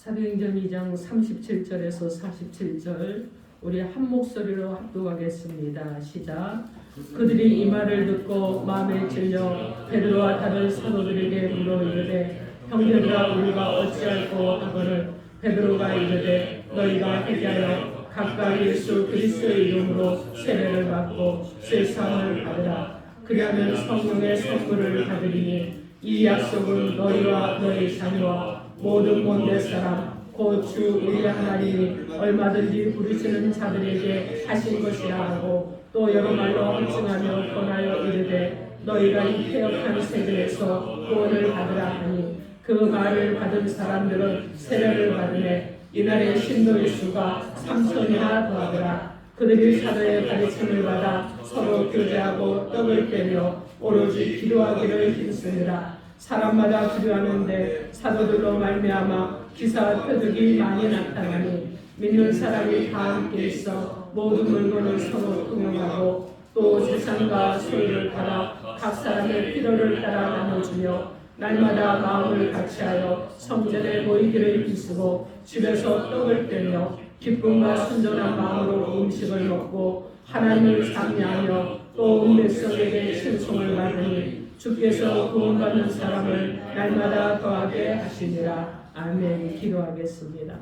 사도행전 2장 37절에서 47절 우리 한 목소리로 합독하겠습니다. 시작. 그들이 이 말을 듣고 마음에 찔려 베드로와 다른 사도들에게 물어 이르되 형제들아 우리가 어찌할꼬 하거늘 베드로가 이르되 너희가 회개하여 각각 예수 그리스도의 이름으로 세례를 받고 세상을 받으라. 그리하면 성령의 선물을 받으리니 이 약속은 너희와 너희 자녀와 모든 본대 사람 곧 주 우리 하나님이 얼마든지 부르시는 자들에게 하신 것이라 하고 또 여러 말로 헌증하며 권하여 이르되 너희가 이 폐역한 세대에서 구원을 받으라 하니 그 말을 받은 사람들은 세례를 받으매 이날의 신도의 수가 3,000이나 더하더라. 그들이 사도의 가르침을 받아 서로 교제하고 떡을 떼며 오로지 기도하기를 힘쓰니라. 사람마다 기도하는데 사도들로 말미암아 기사와 표적이 많이 나타나니 믿는 사람이 다 함께 있어 모든 물건을 서로 통용하고 또 재산과 소유를 팔아 각 사람의 필요를 따라 나눠주며 날마다 마음을 같이하여 성전에 모이기를 힘쓰고 집에서 떡을 떼며 기쁨과 순전한 마음으로 음식을 먹고 하나님을 찬미하며 또 온 백성에게 신송을 받으니 주께서 구원받는 사람을 날마다 더하게 하시니라. 아멘. 기도하겠습니다.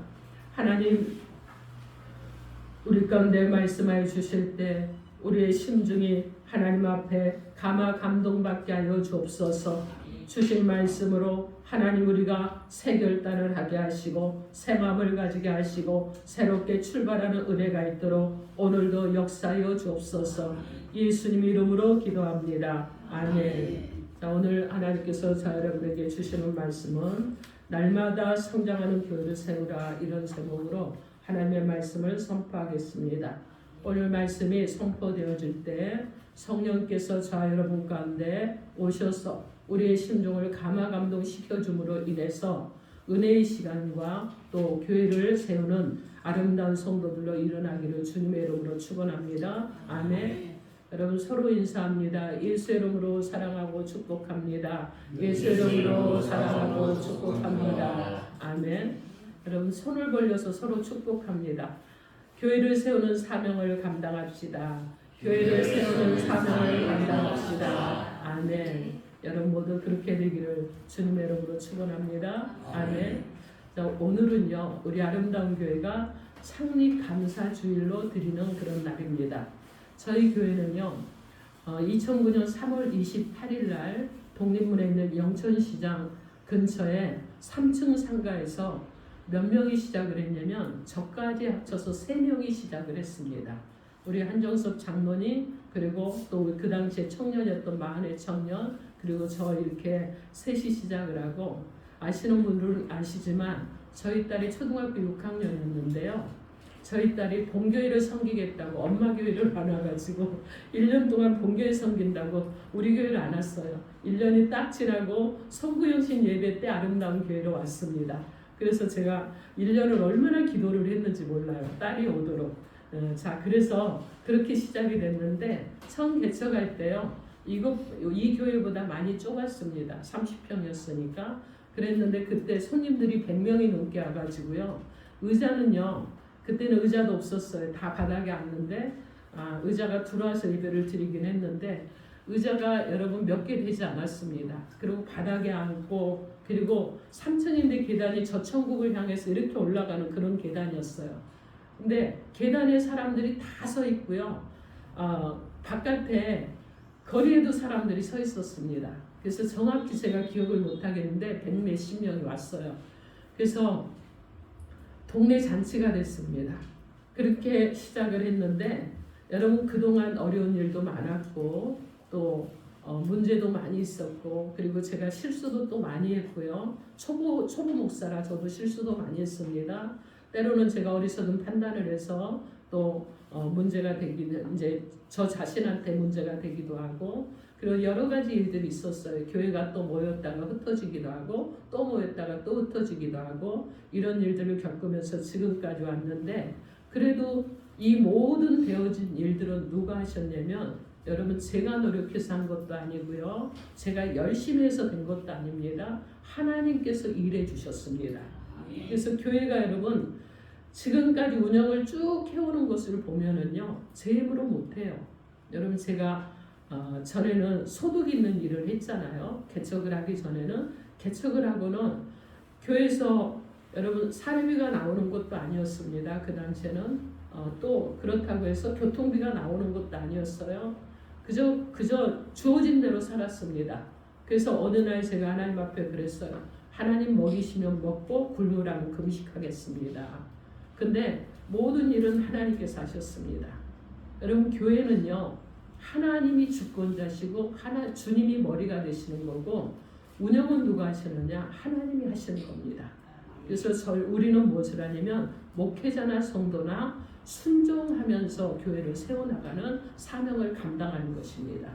하나님, 우리 가운데 말씀하여 주실 때 우리의 심중이 하나님 앞에 감동받게 하여 주옵소서. 주신 말씀으로 하나님 우리가 새 결단을 하게 하시고 새 마음을 가지게 하시고 새롭게 출발하는 은혜가 있도록 오늘도 역사하여 주옵소서. 예수님 이름으로 기도합니다. 아멘. 자, 오늘 하나님께서 저 여러분에게 주시는 말씀은 날마다 성장하는 교회를 세우라, 이런 제목으로 하나님의 말씀을 선포하겠습니다. 오늘 말씀이 선포되어질 때 성령께서 저 여러분 가운데 오셔서 우리의 심중을 감화감동시켜 줌으로 인해서 은혜의 시간과 또 교회를 세우는 아름다운 성도들로 일어나기를 주님의 이름으로 축원합니다. 아멘. 여러분 서로 인사합니다. 예수의 이름으로 사랑하고 축복합니다. 예수의 이름으로 사랑하고 축복합니다. 아멘. 여러분 손을 벌려서 서로 축복합니다. 교회를 세우는 사명을 감당합시다. 교회를 세우는 사명을 감당합시다. 아멘. 여러분 모두 그렇게 되기를 주님의 이름으로 축원합니다. 아멘. 자, 오늘은요 우리 아름다운 교회가 창립 감사 주일로 드리는 그런 날입니다. 저희 교회는요 2009년 3월 28일 날 독립문에 있는 영천시장 근처에 3층 상가에서 몇 명이 시작을 했냐면 저까지 합쳐서 3명이 시작을 했습니다. 우리 한정섭 장로님 그리고 또 그 당시에 청년이었던 마흔의 청년 그리고 저 이렇게 셋이 시작을 하고 아시는 분들은 아시지만 저희 딸이 초등학교 6학년이었는데요. 저희 딸이 본교회를 섬기겠다고 엄마 교회를 안 와가지고 1년 동안 본교회 섬긴다고 우리 교회를 안 왔어요. 1년이 딱 지나고 성구영신 예배 때 아름다운 교회로 왔습니다. 그래서 제가 1년을 얼마나 기도를 했는지 몰라요. 딸이 오도록. 자, 그래서 그렇게 시작이 됐는데 처음 개척할 때요. 이 교회보다 많이 좁았습니다. 30평이었으니까. 그랬는데 그때 손님들이 100명이 넘게 와가지고요. 의자는요. 그때는 의자도 없었어요. 다 바닥에 앉는데 의자가 들어와서 예배를 드리긴 했는데 의자가 여러분 몇 개 되지 않았습니다. 그리고 바닥에 앉고 그리고 3층인데 계단이 저천국을 향해서 이렇게 올라가는 그런 계단이었어요. 근데 계단에 사람들이 다 서 있고요. 바깥에 거리에도 사람들이 서 있었습니다. 그래서 정확히 제가 기억을 못 하겠는데 100몇십 명이 왔어요. 그래서 동네 잔치가 됐습니다. 그렇게 시작을 했는데 여러분 그동안 어려운 일도 많았고 또 문제도 많이 있었고 그리고 제가 실수도 또 많이 했고요. 초보 목사라 저도 실수도 많이 했습니다. 때로는 제가 어리석은 판단을 해서 또 문제가 되기도 이제 저 자신한테 문제가 되기도 하고 그리고 여러 가지 일들이 있었어요. 교회가 또 모였다가 흩어지기도 하고 또 모였다가 또 흩어지기도 하고 이런 일들을 겪으면서 지금까지 왔는데 그래도 이 모든 되어진 일들은 누가 하셨냐면 여러분 제가 노력해서 한 것도 아니고요. 제가 열심히 해서 된 것도 아닙니다. 하나님께서 일해 주셨습니다. 그래서 교회가 여러분 지금까지 운영을 쭉 해오는 것을 보면은요, 제 힘으로 못해요. 여러분 제가 전에는 소득 있는 일을 했잖아요. 개척을 하기 전에는 개척을 하고는 교회에서 여러분 사례비가 나오는 것도 아니었습니다. 그 당시에는 또 그렇다고 해서 교통비가 나오는 것도 아니었어요. 그저 주어진 대로 살았습니다. 그래서 어느 날 제가 하나님 앞에 그랬어요. 하나님 먹이시면 먹고 굶으라면 금식하겠습니다. 근데 모든 일은 하나님께서 하셨습니다. 여러분 교회는요, 하나님이 주권자시고 주님이 머리가 되시는 거고 운영은 누가 하시느냐? 하나님이 하시는 겁니다. 그래서 우리는 무엇을 하냐면 목회자나 성도나 순종하면서 교회를 세워나가는 사명을 감당하는 것입니다.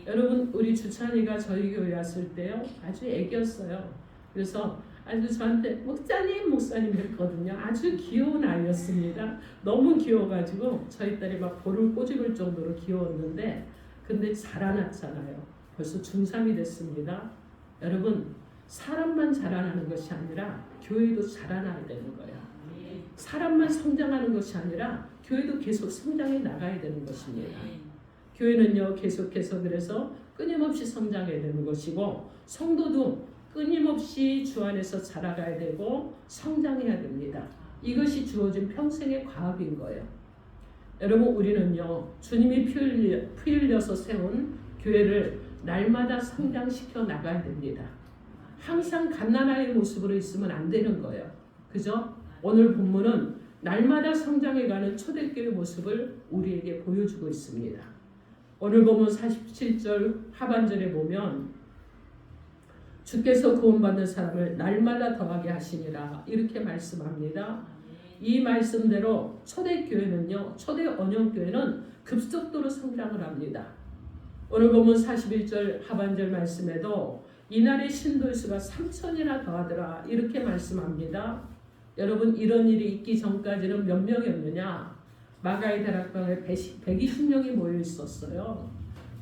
여러분 우리 주찬이가 저희 교회 왔을 때요, 아주 애기였어요. 그래서 아주 저한테 목사님 했거든요. 아주 귀여운 아이였습니다. 너무 귀여워가지고 저희 딸이 막 볼을 꼬집을 정도로 귀여웠는데 근데 자라났잖아요. 벌써 중3이 됐습니다. 여러분 사람만 자라나는 것이 아니라 교회도 자라나야 되는 거예요. 사람만 성장하는 것이 아니라 교회도 계속 성장해 나가야 되는 것입니다. 교회는요 계속해서 그래서 끊임없이 성장해야 되는 것이고 성도도 끊임없이 주 안에서 자라가야 되고 성장해야 됩니다. 이것이 주어진 평생의 과업인 거예요. 여러분 우리는요 주님이 피 흘려서 세운 교회를 날마다 성장시켜 나가야 됩니다. 항상 갓난아이의 모습으로 있으면 안 되는 거예요. 그죠? 오늘 본문은 날마다 성장해가는 초대교회 모습을 우리에게 보여주고 있습니다. 오늘 본문 47절 하반절에 보면 주께서 구원받는 사람을 날마다 더하게 하시니라 이렇게 말씀합니다. 이 말씀대로 초대교회는요, 초대 언영교회는 급속도로 성장을 합니다. 오늘 본문 41절 하반절 말씀에도 이날의 신도의 수가 3,000이나 더하더라 이렇게 말씀합니다. 여러분 이런 일이 있기 전까지는 몇 명이었느냐? 마가의 다락방에 120명이 모여 있었어요.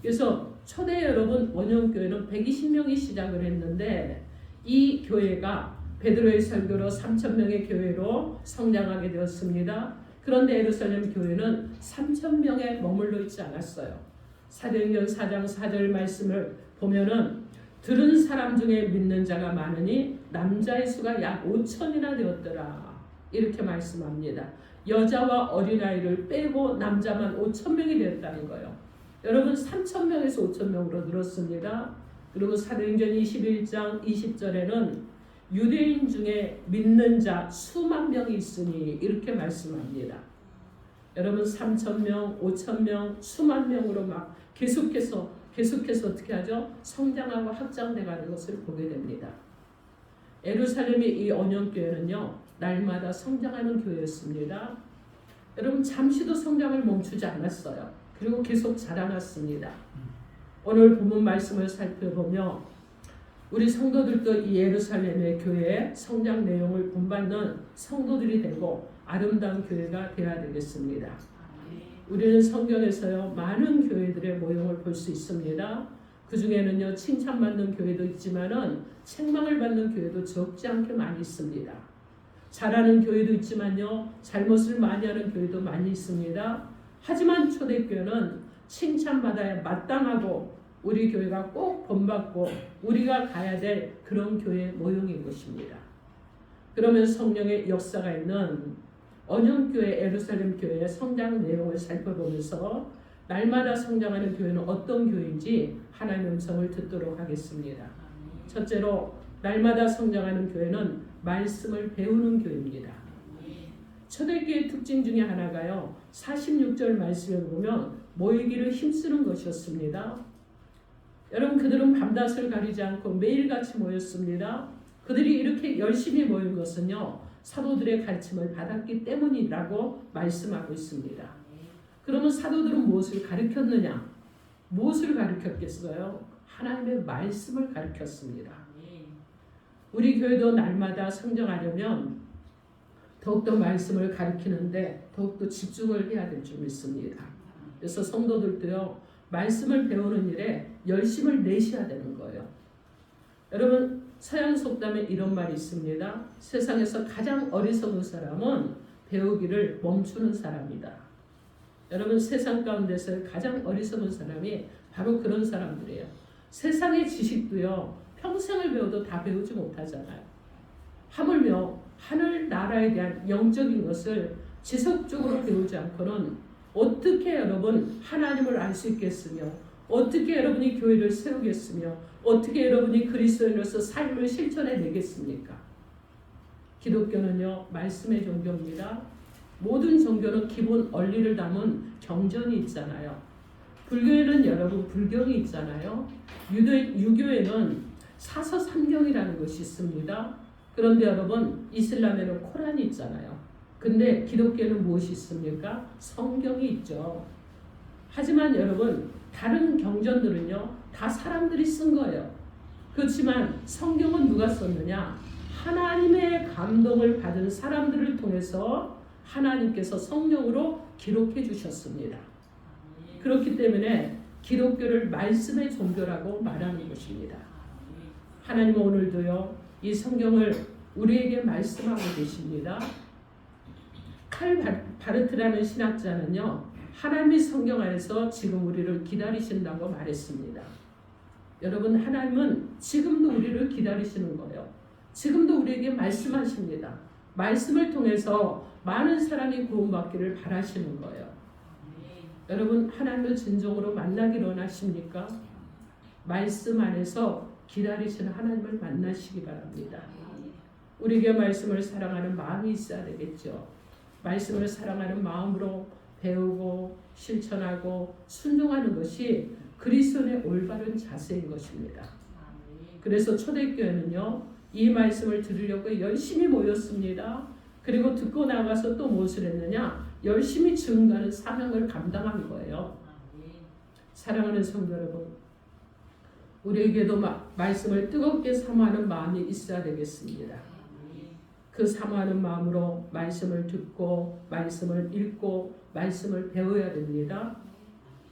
그래서 초대 여러분 원형교회는 120명이 시작을 했는데 이 교회가 베드로의 설교로 3,000명의 교회로 성장하게 되었습니다. 그런데 예루살렘 교회는 3,000명에 머물러 있지 않았어요. 사도행전 4장 4절 말씀을 보면은 들은 사람 중에 믿는 자가 많으니 남자의 수가 약 5,000이나 되었더라 이렇게 말씀합니다. 여자와 어린아이를 빼고 남자만 5,000명이 되었다는 거예요. 여러분 3,000명에서 5,000명으로 늘었습니다. 그리고 사도행전 21장 20절에는 유대인 중에 믿는 자 수만 명이 있으니 이렇게 말씀합니다. 여러분 3,000명, 5,000명, 수만 명으로 막 계속해서 어떻게 하죠? 성장하고 확장돼 가는 것을 보게 됩니다. 예루살렘의 이 언영교회는요 날마다 성장하는 교회였습니다. 여러분 잠시도 성장을 멈추지 않았어요. 그리고 계속 자라났습니다. 오늘 본문 말씀을 살펴보며 우리 성도들도 이 예루살렘의 교회의 성장 내용을 본받는 성도들이 되고 아름다운 교회가 되어야 되겠습니다. 우리는 성경에서요 많은 교회들의 모형을 볼 수 있습니다. 그 중에는요 칭찬받는 교회도 있지만은 책망을 받는 교회도 적지 않게 많이 있습니다. 잘하는 교회도 있지만요 잘못을 많이 하는 교회도 많이 있습니다. 하지만 초대교회는 칭찬받아야 마땅하고 우리 교회가 꼭 본받고 우리가 가야 될 그런 교회 모형인 것입니다. 그러면 성령의 역사가 있는 언영교회 예루살렘 교회의 성장 내용을 살펴보면서 날마다 성장하는 교회는 어떤 교회인지 하나님의 음성을 듣도록 하겠습니다. 첫째로 날마다 성장하는 교회는 말씀을 배우는 교회입니다. 초대교회의 특징 중에 하나가요 46절 말씀을 보면 모이기를 힘쓰는 것이었습니다. 여러분 그들은 밤낮을 가리지 않고 매일같이 모였습니다. 그들이 이렇게 열심히 모인 것은요 사도들의 가르침을 받았기 때문이라고 말씀하고 있습니다. 그러면 사도들은 무엇을 가르쳤느냐? 무엇을 가르쳤겠어요? 하나님의 말씀을 가르쳤습니다. 우리 교회도 날마다 성장하려면 더욱더 말씀을 가르치는데 더욱더 집중을 해야 될 줄 믿습니다. 그래서 성도들도요 말씀을 배우는 일에 열심을 내셔야 되는 거예요. 여러분 서양 속담에 이런 말이 있습니다. 세상에서 가장 어리석은 사람은 배우기를 멈추는 사람이다. 여러분, 세상 가운데서 가장 어리석은 사람이 바로 그런 사람들이에요. 세상의 지식도요, 평생을 배워도 다 배우지 못하잖아요. 하물며 하늘 나라에 대한 영적인 것을 지속적으로 배우지 않고는 어떻게 여러분 하나님을 알 수 있겠으며, 어떻게 여러분이 교회를 세우겠으며, 어떻게 여러분이 그리스도인으로서 삶을 실천해 내겠습니까? 기독교는요, 말씀의 종교입니다. 모든 종교는 기본 원리를 담은 경전이 있잖아요. 불교에는 여러분 불경이 있잖아요. 유교에는 사서삼경이라는 것이 있습니다. 그런데 여러분, 이슬람에는 코란이 있잖아요. 근데 기독교에는 무엇이 있습니까? 성경이 있죠. 하지만 여러분, 다른 경전들은요, 다 사람들이 쓴 거예요. 그렇지만 성경은 누가 썼느냐? 하나님의 감동을 받은 사람들을 통해서 하나님께서 성령으로 기록해 주셨습니다. 그렇기 때문에 기독교를 말씀의 종교라고 말하는 것입니다. 하나님은 오늘도요, 이 성경을 우리에게 말씀하고 계십니다. 칼 바르트라는 신학자는요, 하나님의 성경 안에서 지금 우리를 기다리신다고 말했습니다. 여러분, 하나님은 지금도 우리를 기다리시는 거예요. 지금도 우리에게 말씀하십니다. 말씀을 통해서 많은 사람이 구원받기를 바라시는 거예요. 여러분, 하나님을 진정으로 만나기를 원하십니까? 말씀 안에서 기다리시는 하나님을 만나시기 바랍니다. 우리에게 말씀을 사랑하는 마음이 있어야 되겠죠. 말씀을 사랑하는 마음으로 배우고 실천하고 순종하는 것이 그리스도의 올바른 자세인 것입니다. 그래서 초대교회는요, 이 말씀을 들으려고 열심히 모였습니다. 그리고 듣고 나가서 또 무엇을 했느냐? 열심히 증거하는 사명을 감당한 거예요. 사랑하는 성도 여러분, 우리에게도 말씀을 뜨겁게 사모하는 마음이 있어야 되겠습니다. 그 사모하는 마음으로 말씀을 듣고 말씀을 읽고 말씀을 배워야 됩니다.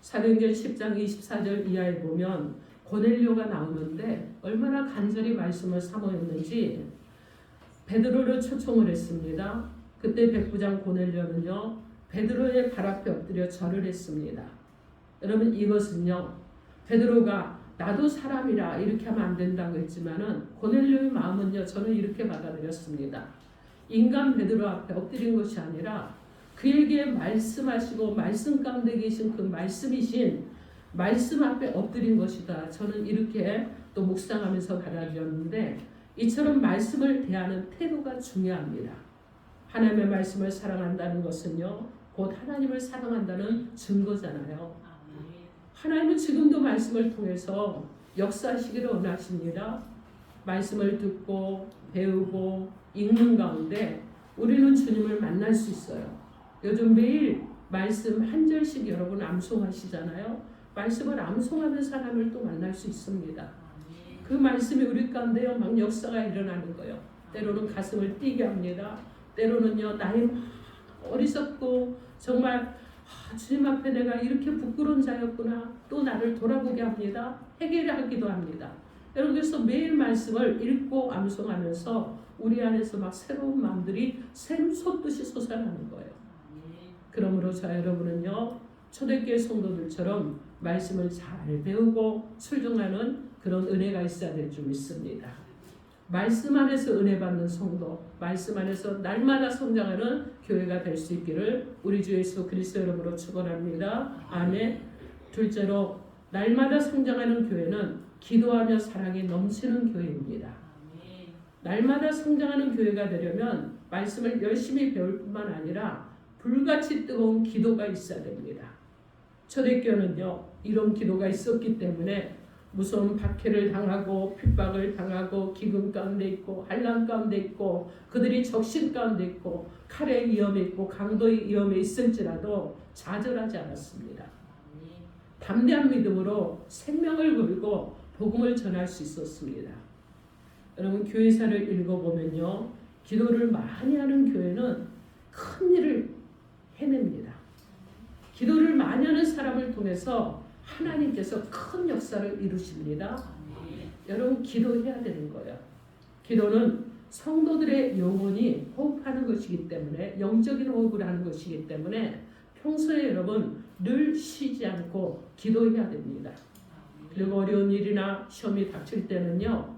사도행전 10장 24절 이하에 보면 고넬료가 나오는데 얼마나 간절히 말씀을 사모했는지 베드로를 초청을 했습니다. 그때 백부장 고넬료는요, 베드로의 발 앞에 엎드려 절을 했습니다. 여러분, 이것은요, 베드로가 나도 사람이라 이렇게 하면 안 된다고 했지만은 고넬료의 마음은요, 저는 이렇게 받아들였습니다. 인간 베드로 앞에 엎드린 것이 아니라 그에게 말씀하시고 말씀 가운데 계신 그 말씀이신 말씀 앞에 엎드린 것이다. 저는 이렇게 또 묵상하면서 받아들였는데, 이처럼 말씀을 대하는 태도가 중요합니다. 하나님의 말씀을 사랑한다는 것은요, 곧 하나님을 사랑한다는 증거잖아요. 하나님은 지금도 말씀을 통해서 역사하시기를 원하십니다. 말씀을 듣고 배우고 읽는 가운데 우리는 주님을 만날 수 있어요. 요즘 매일 말씀 한 절씩 여러분 암송하시잖아요. 말씀을 암송하는 사람을 또 만날 수 있습니다. 그 말씀이 우리 가운데요, 막 역사가 일어나는 거예요. 때로는 가슴을 뛰게 합니다. 때로는요, 나의 어리석고 정말 주님 앞에 내가 이렇게 부끄러운 자였구나, 또 나를 돌아보게 합니다. 해결하기도 합니다. 여러분, 그래서 매일 말씀을 읽고 암송하면서 우리 안에서 막 새로운 마음들이 샘솟듯이 솟아나는 거예요. 그러므로 여러분은요, 초대교회 성도들처럼 말씀을 잘 배우고 순종하는 그런 은혜가 있어야 될 줄 믿습니다. 말씀 안에서 은혜 받는 성도, 말씀 안에서 날마다 성장하는 교회가 될 수 있기를 우리 주 예수 그리스도 이름으로 축원합니다. 아멘. 둘째로, 날마다 성장하는 교회는 기도하며 사랑이 넘치는 교회입니다. 날마다 성장하는 교회가 되려면 말씀을 열심히 배울 뿐만 아니라 불같이 뜨거운 기도가 있어야 됩니다. 초대교회는요, 이런 기도가 있었기 때문에 무서운 박해를 당하고 핍박을 당하고 기근 가운데 있고 환난 가운데 있고 그들이 적신 가운데 있고 칼의 위험에 있고 강도의 위험에 있을지라도 좌절하지 않았습니다. 담대한 믿음으로 생명을 걸고 복음을 전할 수 있었습니다. 여러분, 교회사를 읽어보면요, 기도를 많이 하는 교회는 큰 일을 해냅니다. 기도를 많이 하는 사람을 통해서 하나님께서 큰 역사를 이루십니다. 여러분, 기도해야 되는 거예요. 기도는 성도들의 영혼이 호흡하는 것이기 때문에, 영적인 호흡을 하는 것이기 때문에 평소에 여러분 늘 쉬지 않고 기도해야 됩니다. 그리고 어려운 일이나 시험이 닥칠 때는요,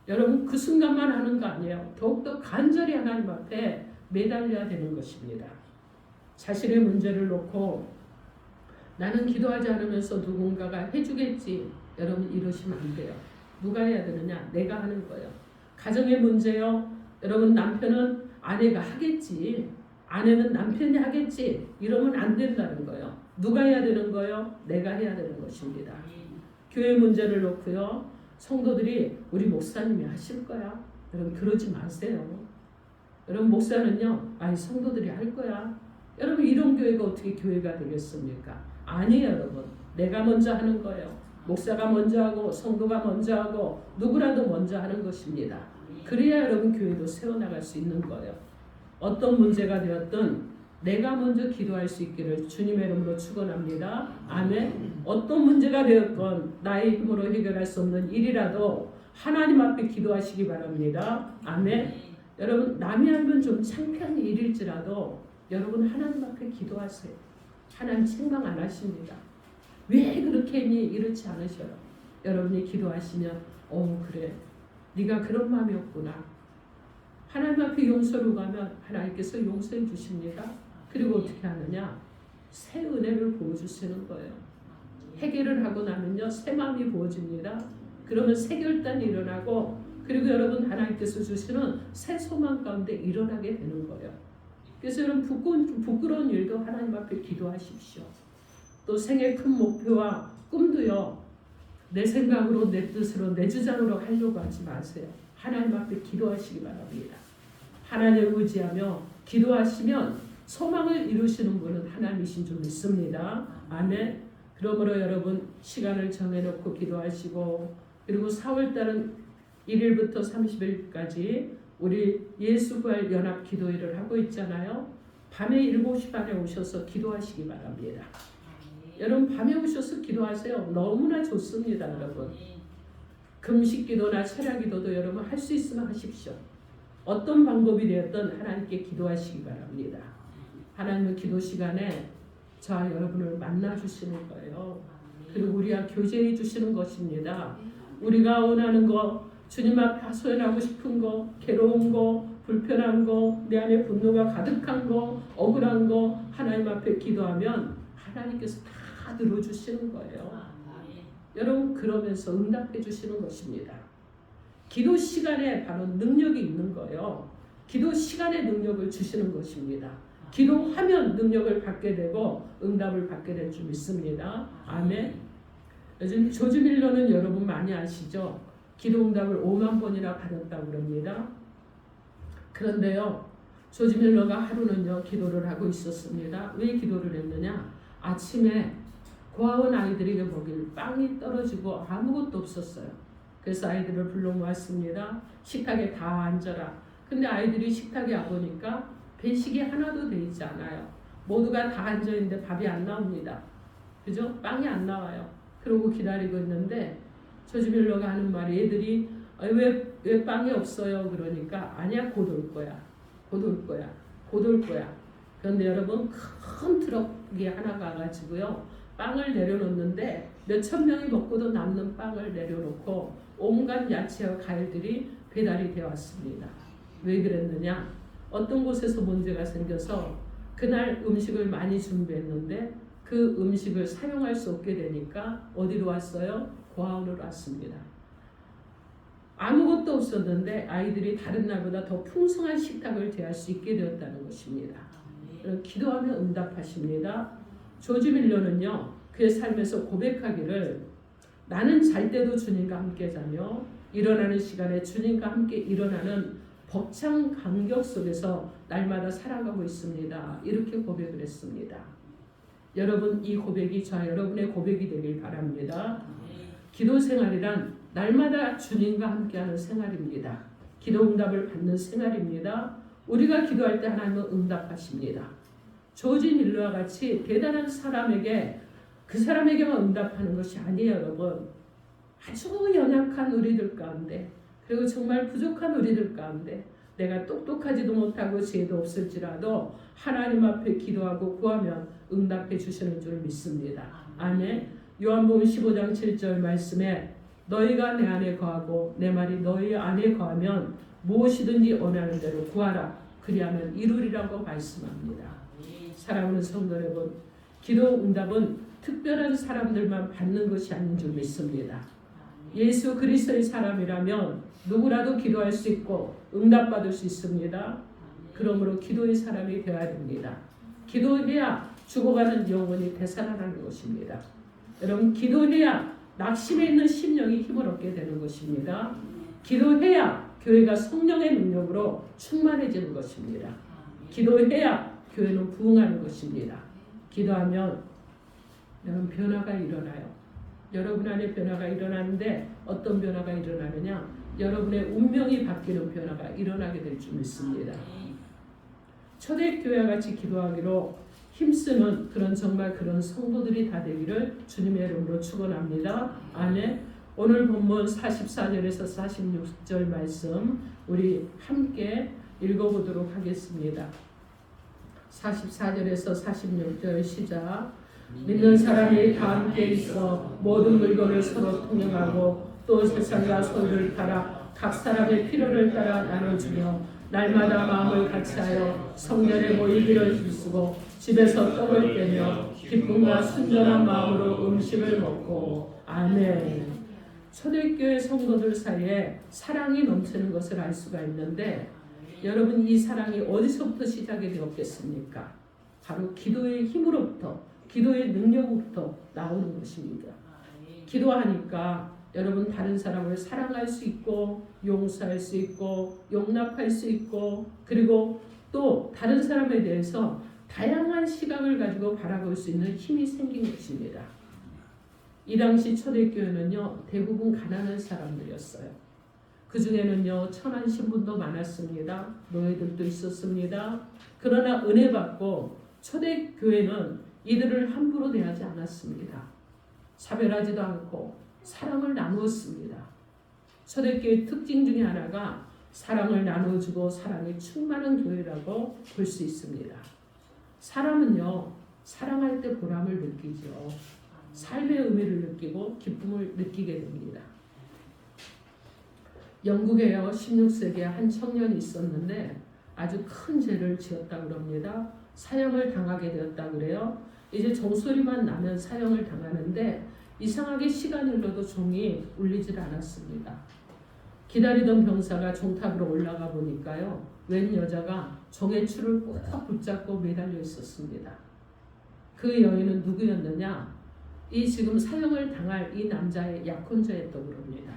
여러분 그 순간만 하는 거 아니에요. 더욱더 간절히 하나님 앞에 매달려야 되는 것입니다. 자신의 문제를 놓고 나는 기도하지 않으면서 누군가가 해주겠지, 여러분 이러시면 안 돼요. 누가 해야 되느냐? 내가 하는 거예요. 가정의 문제요, 여러분 남편은 아내가 하겠지, 아내는 남편이 하겠지, 이러면 안 된다는 거예요. 누가 해야 되는 거예요? 내가 해야 되는 것입니다. 교회 문제를 놓고요, 성도들이 우리 목사님이 하실 거야, 여러분 그러지 마세요. 여러분 목사는요, 아니 성도들이 할 거야. 여러분 이런 교회가 어떻게 교회가 되겠습니까? 아니에요. 여러분 내가 먼저 하는 거예요. 목사가 먼저 하고 성도가 먼저 하고 누구라도 먼저 하는 것입니다. 그래야 여러분 교회도 세워나갈 수 있는 거예요. 어떤 문제가 되었든 내가 먼저 기도할 수 있기를 주님의 이름으로 축원합니다. 아멘. 어떤 문제가 되었건 나의 힘으로 해결할 수 없는 일이라도 하나님 앞에 기도하시기 바랍니다. 아멘. 여러분 남이 알면 좀 창피한 일일지라도 여러분 하나님 앞에 기도하세요. 하나님 책망 안 하십니다. 왜 그렇게 했니? 이렇지 않으셔요. 여러분이 기도하시면 그래, 네가 그런 마음이었구나. 하나님 앞에 용서로 가면 하나님께서 용서해 주십니다. 그리고 어떻게 하느냐? 새 은혜를 부어주시는 거예요. 해결을 하고 나면요, 새 마음이 부어집니다. 그러면 새 결단이 일어나고, 그리고 여러분 하나님께서 주시는 새 소망 가운데 일어나게 되는 거예요. 그래서 여러분 부끄러운 일도 하나님 앞에 기도하십시오. 또 생의 큰 목표와 꿈도요, 내 생각으로, 내 뜻으로, 내 주장으로 하려고 하지 마세요. 하나님 앞에 기도하시기 바랍니다. 하나님을 의지하며 기도하시면 소망을 이루시는 분은 하나님이신 줄 믿습니다. 아멘. 그러므로 여러분 시간을 정해놓고 기도하시고, 그리고 4월달은 1일부터 30일까지 우리 예수 부활 연합 기도회를 하고 있잖아요. 밤에 7시 반에 오셔서 기도하시기 바랍니다. 여러분 밤에 오셔서 기도하세요. 너무나 좋습니다. 여러분 금식 기도나 철야 기도도 여러분 할 수 있으면 하십시오. 어떤 방법이 되었든 하나님께 기도하시기 바랍니다. 하나님은 기도 시간에 저와 여러분을 만나주시는 거예요. 그리고 우리와 교제해 주시는 것입니다. 우리가 원하는 거, 주님 앞에 하소연하고 싶은 거, 괴로운 거, 불편한 거, 내 안에 분노가 가득한 거, 억울한 거 하나님 앞에 기도하면 하나님께서 다 들어주시는 거예요. 여러분 그러면서 응답해 주시는 것입니다. 기도 시간에 바로 능력이 있는 거예요. 기도 시간에 능력을 주시는 것입니다. 기도하면 능력을 받게 되고 응답을 받게 될 줄 믿습니다. 아멘. 요즘 조지 밀러는 여러분 많이 아시죠? 기도 응답을 5만 번이나 받았다고 그럽니다. 그런데요, 조지 밀러가 하루는요 기도를 하고 있었습니다. 왜 기도를 했느냐? 아침에 고아원 아이들에게 먹일 빵이 떨어지고 아무것도 없었어요. 그래서 아이들을 불러 모았습니다. 식탁에 다 앉아라. 근데 아이들이 식탁에 와보니까 배식이 하나도 돼 있지 않아요. 모두가 다 앉아있는데 밥이 안 나옵니다. 그죠? 빵이 안 나와요. 그러고 기다리고 있는데 조지 밀러가 하는 말이, 애들이 왜 빵이 없어요? 그러니까 아니야, 곧 올 거야. 곧 올 거야. 곧 올 거야. 그런데 여러분 큰 트럭이 하나가 와가지고요 빵을 내려놓는데 몇천 명이 먹고도 남는 빵을 내려놓고 온갖 야채와 과일들이 배달이 되어 왔습니다. 왜 그랬느냐? 어떤 곳에서 문제가 생겨서 그날 음식을 많이 준비했는데 그 음식을 사용할 수 없게 되니까 어디로 왔어요? 고아원으로 왔습니다. 아무것도 없었는데 아이들이 다른 날보다 더 풍성한 식탁을 대할 수 있게 되었다는 것입니다. 기도하면 응답하십니다. 조지 밀러는요 그의 삶에서 고백하기를, 나는 잘 때도 주님과 함께 자며 일어나는 시간에 주님과 함께 일어나는 벅찬 감격 속에서 날마다 살아가고 있습니다. 이렇게 고백을 했습니다. 여러분 이 고백이 저와 여러분의 고백이 되길 바랍니다. 기도 생활이란 날마다 주님과 함께하는 생활입니다. 기도 응답을 받는 생활입니다. 우리가 기도할 때 하나님은 응답하십니다. 조지 밀러와 같이 대단한 사람에게 그 사람에게만 응답하는 것이 아니에요. 여러분 아주 연약한 우리들 가운데, 그리고 정말 부족한 우리들 가운데 내가 똑똑하지도 못하고 지혜도 없을지라도 하나님 앞에 기도하고 구하면 응답해 주시는 줄 믿습니다. 아멘. 요한복음 15장 7절 말씀에 너희가 내 안에 거하고 내 말이 너희 안에 거하면 무엇이든지 원하는 대로 구하라. 그리하면 이루리라고 말씀합니다. 사랑하는 성도 여러분, 기도 응답은 특별한 사람들만 받는 것이 아닌 줄 믿습니다. 예수 그리스도의 사람이라면 누구라도 기도할 수 있고 응답받을 수 있습니다. 그러므로 기도의 사람이 되어야 됩니다. 기도해야 죽어가는 영혼이 되살아나는 것입니다. 여러분, 기도해야 낙심해 있는 심령이 힘을 얻게 되는 것입니다. 기도해야 교회가 성령의 능력으로 충만해지는 것입니다. 기도해야 교회는 부흥하는 것입니다. 기도하면 여러분 변화가 일어나요. 여러분 안에 변화가 일어나는데 어떤 변화가 일어나느냐? 여러분의 운명이 바뀌는 변화가 일어나게 될 줄 믿습니다. 초대교회와 같이 기도하기로 힘쓰는 정말 그런 성도들이 다 되기를 주님의 이름으로 축원합니다. 아멘. 오늘 본문 44절에서 46절 말씀 우리 함께 읽어보도록 하겠습니다. 44절에서 46절 시작. 믿는 사람이 다 함께 있어 모든 물건을 서로 통용하고 또 세상과 소유를 따라 각 사람의 필요를 따라 나눠주며 날마다 마음을 같이하여 성전에 모이기를 힘쓰고 집에서 떡을 떼며 기쁨과 순전한 마음으로 음식을 먹고. 아멘. 초대교회 성도들 사이에 사랑이 넘치는 것을 알 수가 있는데 여러분, 이 사랑이 어디서부터 시작이 되었겠습니까? 바로 기도의 힘으로부터, 기도의 능력으로부터 나오는 것입니다. 기도하니까 여러분 다른 사람을 사랑할 수 있고 용서할 수 있고 용납할 수 있고 그리고 또 다른 사람에 대해서 다양한 시각을 가지고 바라볼 수 있는 힘이 생긴 것입니다. 이 당시 초대교회는요 대부분 가난한 사람들이었어요. 그 중에는요 천한 신분도 많았습니다. 노예들도 있었습니다. 그러나 은혜 받고 초대교회는 이들을 함부로 대하지 않았습니다. 차별하지도 않고 사랑을 나누었습니다. 초대교회의 특징 중에 하나가 사랑을 나눠주고 사랑이 충만한 교회라고 볼 수 있습니다. 사람은요 사랑할 때 보람을 느끼죠. 삶의 의미를 느끼고 기쁨을 느끼게 됩니다. 영국에요 16세기에 한 청년이 있었는데 아주 큰 죄를 지었다고 합니다. 사형을 당하게 되었다고 그래요. 이제 종소리만 나면 사형을 당하는데 이상하게 시간이 흘러도 종이 울리질 않았습니다. 기다리던 병사가 종탑으로 올라가 보니까요 웬 여자가 종의 줄을 꼭 붙잡고 매달려 있었습니다. 그 여인은 누구였느냐? 이 지금 사형을 당할 이 남자의 약혼자였다고 합니다.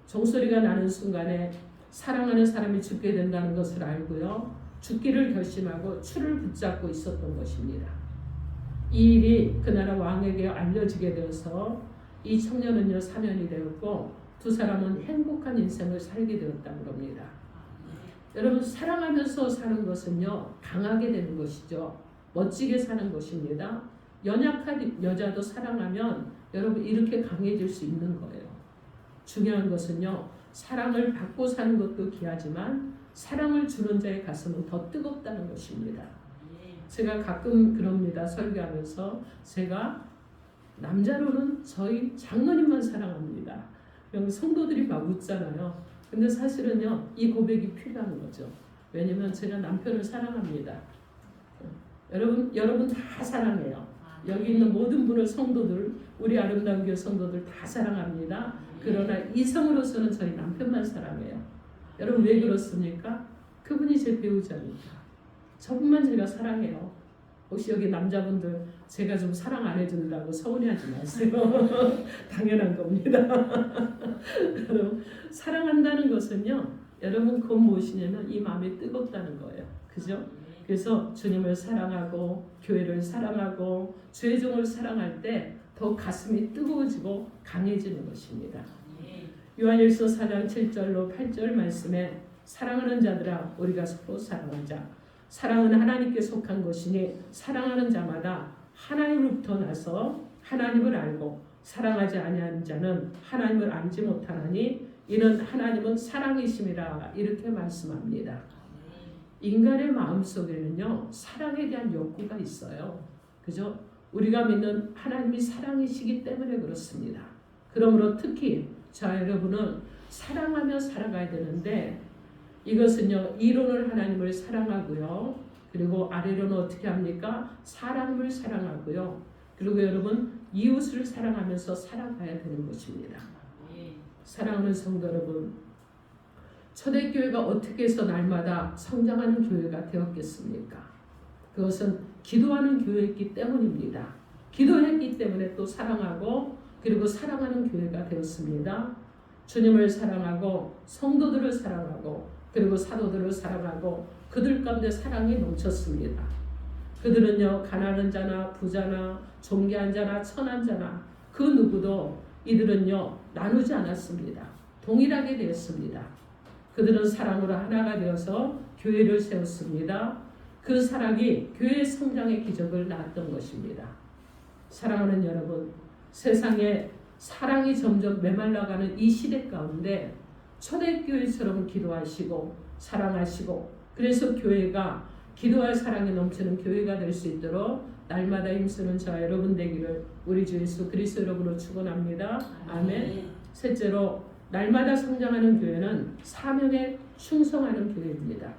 종소리가 나는 순간에 사랑하는 사람이 죽게 된다는 것을 알고요 죽기를 결심하고 줄을 붙잡고 있었던 것입니다. 이 일이 그 나라 왕에게 알려지게 되어서 이 청년은요 사면이 되었고 두 사람은 행복한 인생을 살게 되었다고 합니다. 여러분 사랑하면서 사는 것은요 강하게 되는 것이죠. 멋지게 사는 것입니다. 연약한 여자도 사랑하면 여러분 이렇게 강해질 수 있는 거예요. 중요한 것은요 사랑을 받고 사는 것도 귀하지만 사랑을 주는 자의 가슴은 더 뜨겁다는 것입니다. 제가 가끔 그럽니다. 설교하면서 제가 남자로는 저희 장로님만 사랑합니다. 성도들이 막 웃잖아요. 근데 사실은요 이 고백이 필요한 거죠. 왜냐면 제가 남편을 사랑합니다. 여러분 다 사랑해요. 여기 있는 모든 분을 성도들, 우리 아름다운 교회 성도들 다 사랑합니다. 그러나 이성으로서는 저희 남편만 사랑해요. 여러분 왜 그렇습니까? 그분이 제 배우자니까. 저분만 제가 사랑해요. 혹시 여기 남자분들 제가 좀 사랑 안 해준다고 서운해하지 마세요. 당연한 겁니다. 여러분 사랑한다는 것은요 여러분 그건 무엇이냐면 이 마음이 뜨겁다는 거예요. 그죠? 그래서 주님을 사랑하고 교회를 사랑하고 주의 종을 사랑할 때 더 가슴이 뜨거워지고 강해지는 것입니다. 요한일서 4장 7절로 8절 말씀에 사랑하는 자들아 우리가 서로 사랑하자. 사랑은 하나님께 속한 것이니 사랑하는 자마다 하나님으로부터 나서 하나님을 알고 사랑하지 아니하는 자는 하나님을 알지 못하나니 이는 하나님은 사랑이심이라 이렇게 말씀합니다. 인간의 마음속에는요 사랑에 대한 욕구가 있어요. 그죠? 우리가 믿는 하나님이 사랑이시기 때문에 그렇습니다. 그러므로 특히 자 여러분은 사랑하며 살아가야 되는데 이것은요 이론은 하나님을 사랑하고요. 그리고 아래로는 어떻게 합니까? 사람을 사랑하고요. 그리고 여러분 이웃을 사랑하면서 살아가야 되는 것입니다. 사랑하는 성도 여러분, 초대교회가 어떻게 해서 날마다 성장하는 교회가 되었겠습니까? 그것은 기도하는 교회였기 때문입니다. 기도했기 때문에 또 사랑하고 그리고 사랑하는 교회가 되었습니다. 주님을 사랑하고 성도들을 사랑하고 그리고 사도들을 사랑하고 그들 가운데 사랑이 넘쳤습니다. 그들은요 가난한 자나 부자나 존귀한 자나 천한 자나 그 누구도 이들은요 나누지 않았습니다. 동일하게 되었습니다. 그들은 사랑으로 하나가 되어서 교회를 세웠습니다. 그 사랑이 교회 성장의 기적을 낳았던 것입니다. 사랑하는 여러분, 세상에 사랑이 점점 메말라가는 이 시대 가운데 초대교회처럼 기도하시고 사랑하시고 그래서 교회가 기도할 사랑이 넘치는 교회가 될 수 있도록 날마다 힘쓰는 저 여러분 되기를 우리 주 예수 그리스도 이름으로 축원합니다. 아멘. 셋째로 날마다 성장하는 교회는 사명에 충성하는 교회입니다.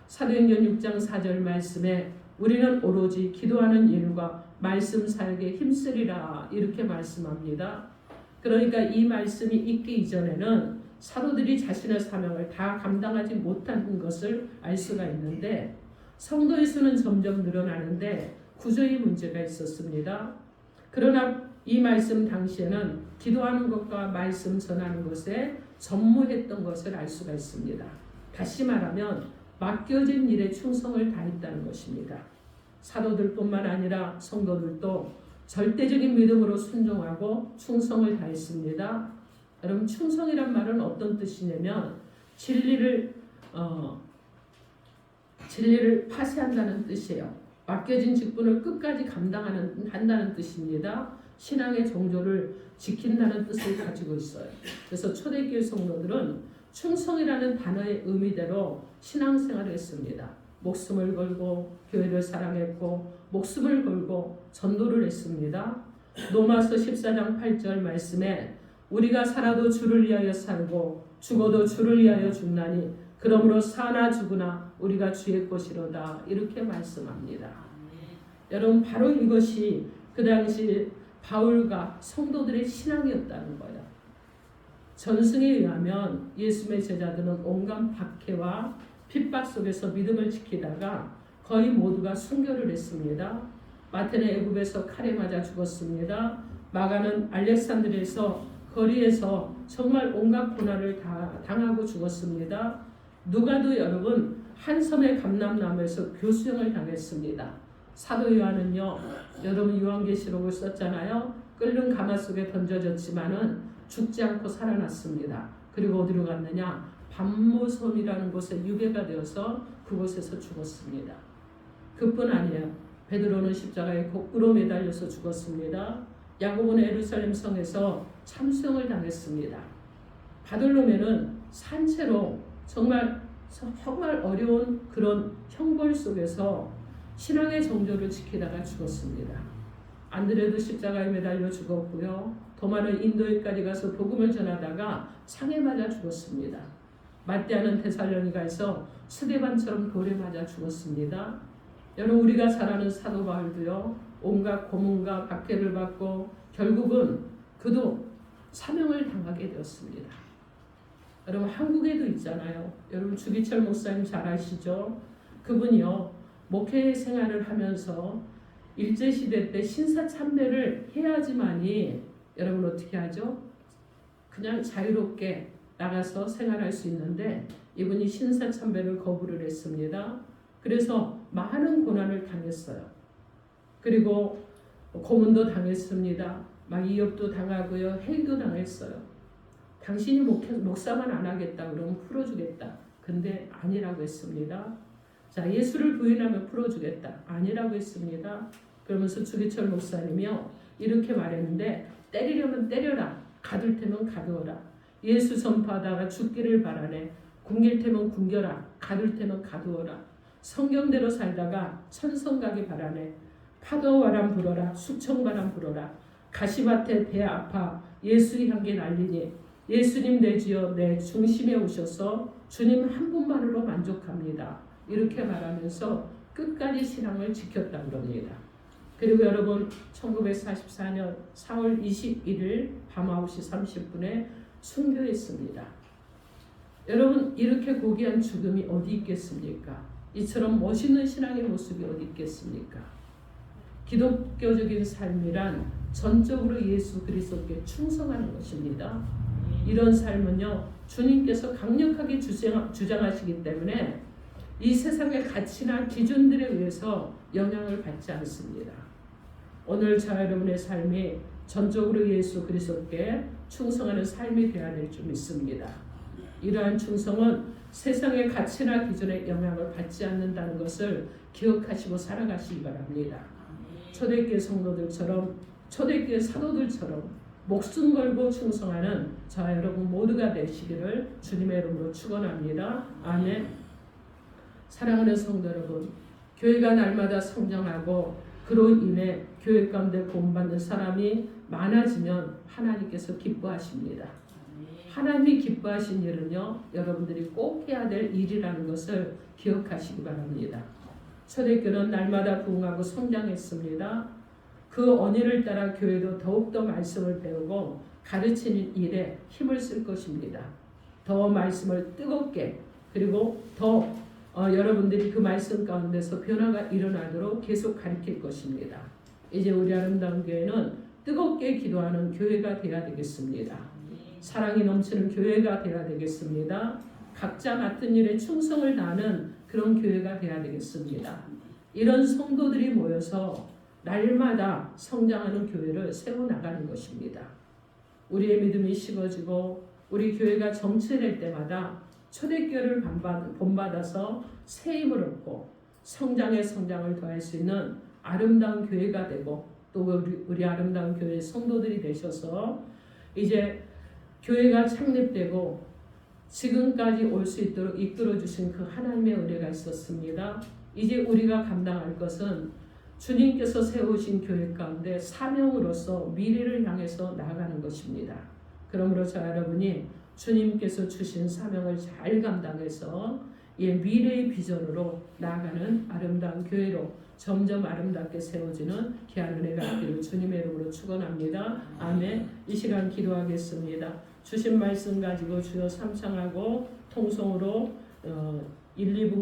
사도행전 6장 4절 말씀에 우리는 오로지 기도하는 일과 말씀 사역에 힘쓰리라 이렇게 말씀합니다. 그러니까 이 말씀이 있기 이전에는 사도들이 자신의 사명을 다 감당하지 못한 것을 알 수가 있는데 성도의 수는 점점 늘어나는데 구조의 문제가 있었습니다. 그러나 이 말씀 당시에는 기도하는 것과 말씀 전하는 것에 전무했던 것을 알 수가 있습니다. 다시 말하면 맡겨진 일에 충성을 다했다는 것입니다. 사도들뿐만 아니라 성도들도 절대적인 믿음으로 순종하고 충성을 다했습니다. 여러분 충성이란 말은 어떤 뜻이냐면 진리를 파쇄한다는 뜻이에요. 맡겨진 직분을 끝까지 한다는 뜻입니다. 신앙의 정조를 지킨다는 뜻을 가지고 있어요. 그래서 초대교회 성도들은 충성이라는 단어의 의미대로 신앙생활을 했습니다. 목숨을 걸고 교회를 사랑했고 목숨을 걸고 전도를 했습니다. 로마서 14장 8절 말씀에 우리가 살아도 주를 위하여 살고 죽어도 주를 위하여 죽나니 그러므로 사나 죽으나 우리가 주의 것이로다 이렇게 말씀합니다. 여러분 바로 이것이 그 당시 바울과 성도들의 신앙이었다는 거예요. 전승에 의하면 예수님의 제자들은 온갖 박해와 핍박 속에서 믿음을 지키다가 거의 모두가 순교를 했습니다. 마태는 애굽에서 칼에 맞아 죽었습니다. 마가는 알렉산드리아에서 거리에서 정말 온갖 고난을 다 당하고 죽었습니다. 누가도 여러분 한 섬의 감람나무에서 교수형을 당했습니다. 사도 요한은요, 여러분 요한계시록을 썼잖아요. 끓는 가마 속에 던져졌지만은 죽지 않고 살아났습니다. 그리고 어디로 갔느냐? 밤모섬이라는 곳에 유배가 되어서 그곳에서 죽었습니다. 그뿐 아니에요. 베드로는 십자가에 거꾸로 매달려서 죽었습니다. 야고보는 예루살렘 성에서 참수형을 당했습니다. 바돌로메는 산채로 정말 어려운 그런 형벌 속에서 신앙의 정조를 지키다가 죽었습니다. 안드레도 십자가에 매달려 죽었고요. 도마는 인도에까지 가서 복음을 전하다가 창에 맞아 죽었습니다. 마띠아는 데살로니가에서 스데반처럼 돌에 맞아 죽었습니다. 여러분 우리가 잘 아는 사도 바울도요. 온갖 고문과 박해를 받고 결국은 그도 사명을 당하게 되었습니다. 여러분 한국에도 있잖아요. 여러분 주기철 목사님 잘 아시죠? 그분이요. 목회 생활을 하면서 일제시대 때 신사참배를 해야지만이 여러분 어떻게 하죠? 그냥 자유롭게 나가서 생활할 수 있는데 이분이 신사참배를 거부를 했습니다. 그래서 많은 고난을 당했어요. 그리고 고문도 당했습니다. 막 이업도 당하고요. 해이도 당했어요. 당신이 목사만 안 하겠다 그러면 풀어주겠다. 근데 아니라고 했습니다. 자, 예수를 부인하면 풀어주겠다. 아니라고 했습니다. 그러면서 주기철 목사님이요. 이렇게 말했는데 때리려면 때려라. 가둘 테면 가두어라. 예수 선포하다가 죽기를 바라네. 굶길 테면 굶겨라. 가둘 테면 가두어라. 성경대로 살다가 천성 가기 바라네. 파도바람 불어라. 숙청바람 불어라. 가시밭에 배 아파 예수 향기 날리니 예수님 내 주여 내 중심에 오셔서 주님 한 분만으로 만족합니다. 이렇게 말하면서 끝까지 신앙을 지켰다 그럽니다. 그리고 여러분 1944년 4월 21일 밤 9시 30분에 순교했습니다. 여러분 이렇게 고귀한 죽음이 어디 있겠습니까? 이처럼 멋있는 신앙의 모습이 어디 있겠습니까? 기독교적인 삶이란 전적으로 예수 그리스도께 충성하는 것입니다. 이런 삶은요 주님께서 강력하게 주장하시기 때문에 이 세상의 가치나 기준들에 의해서 영향을 받지 않습니다. 오늘 저와 여러분의 삶이 전적으로 예수 그리스도께 충성하는 삶이 되어야 될 줄 믿습니다. 이러한 충성은 세상의 가치나 기준에 영향을 받지 않는다는 것을 기억하시고 살아가시기 바랍니다. 초대교회 성도들처럼 초대교회 사도들처럼 목숨 걸고 충성하는 저와 여러분 모두가 되시기를 주님의 이름으로 축원합니다. 아멘. 사랑하는 성도 여러분, 교회가 날마다 성장하고 그로 인해 교회 가운데 구원받는 사람이 많아지면 하나님께서 기뻐하십니다. 하나님이 기뻐하신 일은요 여러분들이 꼭 해야 될 일이라는 것을 기억하시기 바랍니다. 초대교회는 날마다 부흥하고 성장했습니다. 그 언의를 따라 교회도 더욱더 말씀을 배우고 가르치는 일에 힘을 쓸 것입니다. 더 말씀을 뜨겁게 그리고 더 여러분들이 그 말씀 가운데서 변화가 일어나도록 계속 가르칠 것입니다. 이제 우리 아름다운 교회는 뜨겁게 기도하는 교회가 되어야 되겠습니다. 사랑이 넘치는 교회가 되어야 되겠습니다. 각자 맡은 일에 충성을 다하는 그런 교회가 되어야 되겠습니다. 이런 성도들이 모여서 날마다 성장하는 교회를 세워나가는 것입니다. 우리의 믿음이 식어지고 우리 교회가 정체될 때마다 초대교회를 본받아서 새 힘을 얻고 성장에 성장을 더할 수 있는 아름다운 교회가 되고 또 우리 아름다운 교회의 성도들이 되셔서 이제 교회가 창립되고 지금까지 올 수 있도록 이끌어 주신 그 하나님의 은혜가 있었습니다. 이제 우리가 감당할 것은 주님께서 세우신 교회 가운데 사명으로서 미래를 향해서 나아가는 것입니다. 그러므로 저 여러분이 주님께서 주신 사명을 잘 감당해서 미래의 비전으로 나아가는 아름다운 교회로 점점 아름답게 세워지는 귀한 은혜가 있기를 주님의 이름으로 축원합니다. 아멘. 이 시간 기도하겠습니다. 주신 말씀 가지고 주여 삼창하고 통성으로 1, 2분